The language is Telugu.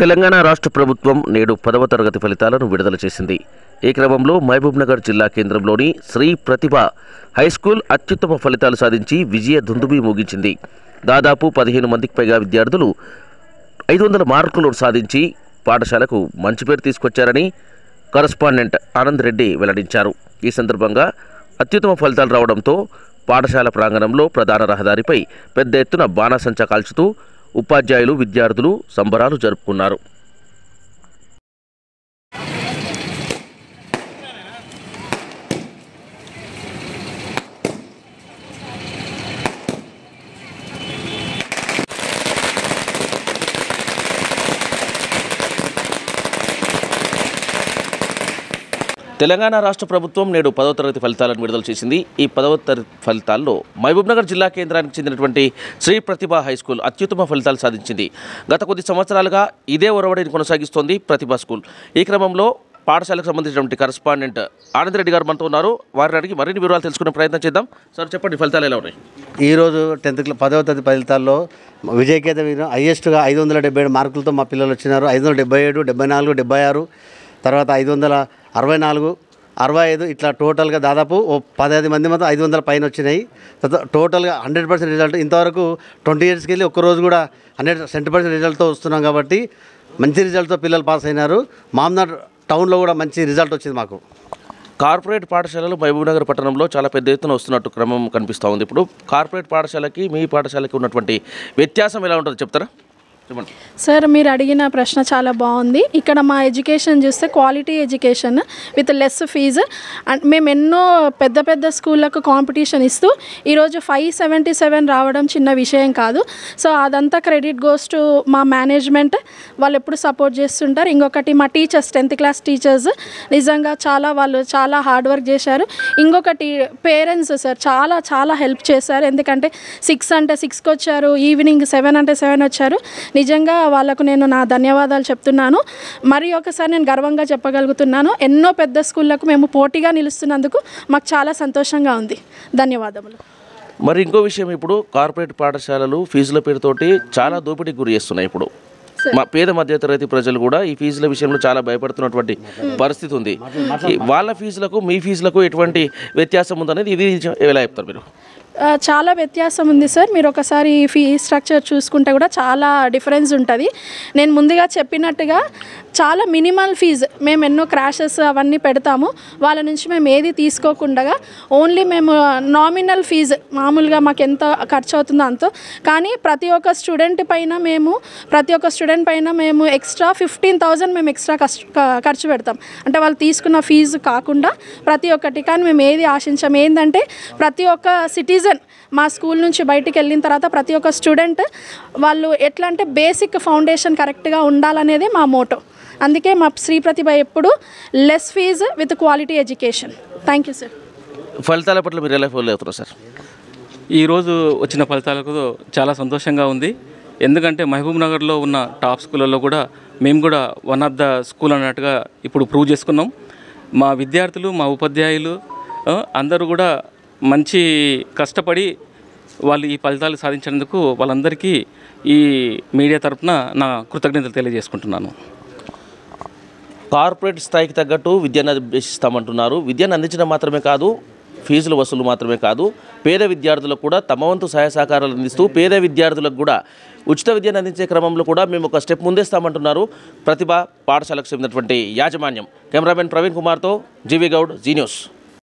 తెలంగాణ రాష్ట్ర ప్రభుత్వం నేడు 10వ తరగతి ఫలితాలను విడుదల చేసింది. ఈ క్రమంలో మహబూబ్నగర్ జిల్లా కేంద్రంలోని శ్రీ ప్రతిభ హైస్కూల్ అత్యుత్తమ ఫలితాలు సాధించి విజయ దుందుబి మోగించింది. దాదాపు 15 మందికి పైగా విద్యార్థులు 500 మార్కులు సాధించి పాఠశాలకు మంచి పేరు తీసుకొచ్చారని కరస్పాండెంట్ ఆనంద్ రెడ్డి వెల్లడించారు. ఈ సందర్భంగా అత్యుత్తమ ఫలితాలు రావడంతో పాఠశాల ప్రాంగణంలో ప్రధాన రహదారిపై పెద్ద ఎత్తున బాణాసంచా కాల్చుతూ ఉపాధ్యాయులు, విద్యార్థులు సంబరాలు జరుపుకున్నారు. తెలంగాణ రాష్ట్ర ప్రభుత్వం నేడు 10వ తరగతి ఫలితాలను విడుదల చేసింది. ఈ 10వ తరగతి ఫలితాల్లో మహబూబ్నగర్ జిల్లా కేంద్రానికి చెందినటువంటి శ్రీ ప్రతిభ హైస్కూల్ అత్యుత్తమ ఫలితాలు సాధించింది. గత కొద్ది సంవత్సరాలుగా ఇదే ఒరవడిని కొనసాగిస్తోంది ప్రతిభ స్కూల్. ఈ క్రమంలో పాఠశాలకు సంబంధించినటువంటి కరస్పాండెంట్ ఆనంద్ రెడ్డి గారు మనతో ఉన్నారు. వారిని అడిగి మరిన్ని వివరాలు తెలుసుకునే ప్రయత్నం చేద్దాం. సార్ చెప్పండి, ఫలితాలు ఎలా ఉన్నాయి? ఈరోజు 10వ తరగతి ఫలితాల్లో విజయకేత హైయెస్ట్గా 577 మార్కులతో మా పిల్లలు వచ్చినారు. 577, 74, 76, తర్వాత 564, 65 ఇట్లా టోటల్గా దాదాపు 15 మంది మాత్రం 500 పైన వచ్చినాయి. టోటల్గా 100% రిజల్ట్. ఇంతవరకు 20 ఇయర్స్కి వెళ్ళి ఒక్కరోజు కూడా 100% రిజల్ట్తో వస్తున్నాం కాబట్టి మంచి రిజల్ట్తో పిల్లలు పాస్ అయినారు. మామ్నార్ టౌన్లో కూడా మంచి రిజల్ట్ వచ్చింది మాకు. కార్పొరేట్ పాఠశాలలు మహబూబ్నగర్ పట్టణంలో చాలా పెద్ద ఎత్తున వస్తున్నట్టు క్రమం కనిపిస్తూ ఉంది. ఇప్పుడు కార్పొరేట్ పాఠశాలకి మీ పాఠశాలకి ఉన్నటువంటి వ్యత్యాసం ఎలా ఉంటుందో చెప్తారా? సార్, మీరు అడిగిన ప్రశ్న చాలా బాగుంది. ఇక్కడ మా ఎడ్యుకేషన్ చూస్తే quality education with less fee. And మేము ఎన్నో పెద్ద పెద్ద స్కూళ్ళకు కాంపిటీషన్ ఇస్తూ ఈరోజు 577 రావడం చిన్న విషయం కాదు. సో అదంతా క్రెడిట్ గోస్ టు మా మేనేజ్మెంట్. వాళ్ళు ఎప్పుడు సపోర్ట్ చేస్తుంటారు. ఇంకొకటి మా టీచర్స్, 10th క్లాస్ టీచర్స్ నిజంగా వాళ్ళు చాలా హార్డ్ వర్క్ చేశారు. ఇంకొకటి పేరెంట్స్ సార్ చాలా చాలా హెల్ప్ చేశారు. ఎందుకంటే 6 అంటే 6కి వచ్చారు, ఈవినింగ్ 7 అంటే 7 వచ్చారు. నిజంగా వాళ్ళకు నేను నా ధన్యవాదాలు చెప్తున్నాను. మరి ఒకసారి నేను గర్వంగా చెప్పగలుగుతున్నాను, ఎన్నో పెద్ద స్కూళ్ళకు మేము పోటీగా నిలుస్తున్నందుకు మాకు చాలా సంతోషంగా ఉంది. ధన్యవాదములు. మరి ఇంకో విషయం, ఇప్పుడు కార్పొరేట్ పాఠశాలలు ఫీజుల పేరుతోటి చాలా దోపిడీకి గురి చేస్తున్నాయి. ఇప్పుడు మా పేద మధ్యతరగతి ప్రజలు కూడా ఈ ఫీజుల విషయంలో చాలా భయపడుతున్నటువంటి పరిస్థితి ఉంది. వాళ్ళ ఫీజులకు మీ ఫీజులకు ఎటువంటి వ్యత్యాసం ఉందనేది ఇది ఎలా చెప్తారు మీరు? చాలా వ్యత్యాసం ఉంది సార్. మీరు ఒకసారి ఫీ స్ట్రక్చర్ చూసుకుంటే కూడా చాలా డిఫరెన్స్ ఉంటుంది. నేను ముందుగా చెప్పినట్టుగా చాలా మినిమల్ ఫీజు. మేము ఎన్నో క్రాషెస్ అవన్నీ పెడతాము. వాళ్ళ నుంచి మేము ఏది తీసుకోకుండా ఓన్లీ మేము నామినల్ ఫీజు, మామూలుగా మాకు ఎంత ఖర్చు అవుతుందో అంతో, కానీ ప్రతి ఒక్క స్టూడెంట్ పైన మేము ఎక్స్ట్రా 15,000 మేము ఎక్స్ట్రా ఖర్చు పెడతాం. అంటే వాళ్ళు తీసుకున్న ఫీజు కాకుండా ప్రతి ఒక్కటి. కానీ మేము ఏది ఆశించాం ఏంటంటే ప్రతి ఒక్క సిటిజన్ మా స్కూల్ నుంచి బయటికి వెళ్ళిన తర్వాత ప్రతి ఒక్క స్టూడెంట్ వాళ్ళు ఎట్లా అంటే బేసిక్ ఫౌండేషన్ కరెక్ట్గా ఉండాలనేది మా మోటో. అందుకే మా శ్రీ ప్రతిభ ఎప్పుడు less fee with quality education. Thank you sir. ఫలితాల పట్ల మీరు ఎలా ఫీల్ అవుతున్నారు సార్? ఈరోజు వచ్చిన ఫలితాలకు చాలా సంతోషంగా ఉంది. ఎందుకంటే మహబూబ్నగర్లో ఉన్న టాప్ స్కూళ్ళల్లో కూడా మేము కూడా వన్ ఆఫ్ ద స్కూల్ అన్నట్టుగా ఇప్పుడు ప్రూవ్ చేసుకున్నాం. మా విద్యార్థులు, మా ఉపాధ్యాయులు అందరూ కూడా మంచి కష్టపడి వాళ్ళు ఈ ఫలితాలు సాధించినందుకు వాళ్ళందరికీ ఈ మీడియా తరఫున నా కృతజ్ఞతలు తెలియజేసుకుంటున్నాను. కార్పొరేట్ స్థాయికి తగ్గట్టు విద్యను అభ్యసిస్తామంటున్నారు. విద్యను అందించడం మాత్రమే కాదు, ఫీజుల వసూలు మాత్రమే కాదు, పేద విద్యార్థులకు కూడా తమ వంతు సహాయ సహకారాలు అందిస్తూ పేద విద్యార్థులకు కూడా ఉచిత విద్యను అందించే క్రమంలో కూడా మేము ఒక స్టెప్ ముందేస్తామంటున్నారు ప్రతిభ పాఠశాలకు చెందినటువంటి యాజమాన్యం. కెమెరామెన్ ప్రవీణ్ కుమార్తో జీవి గౌడ్, జీ న్యూస్.